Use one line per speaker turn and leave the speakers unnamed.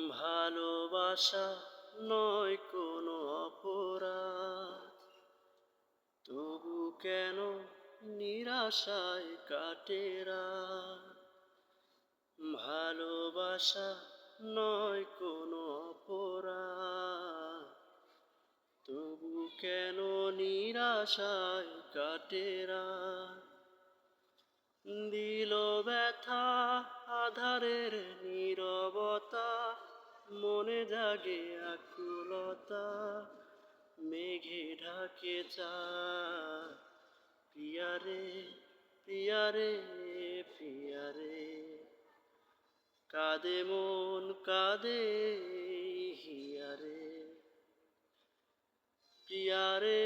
ভালোবাসা নয় কোনো অপরাধ, তবু কেন নিরাশায় কাটে রাত। ভালোবাসা নয় কোনো অপরাধ, তবু কেন নিরাশায় কাটে রাত। দিল ব্যথা আধারের নীরবতা, মনে জাগে আকুলতা, মেঘে ঢাকে চাঁদ। প্রিয়ারে প্রিয়ারে প্রিয়ারে, কাঁদে মন কাঁদে হিয়ারে। প্রিয়ারে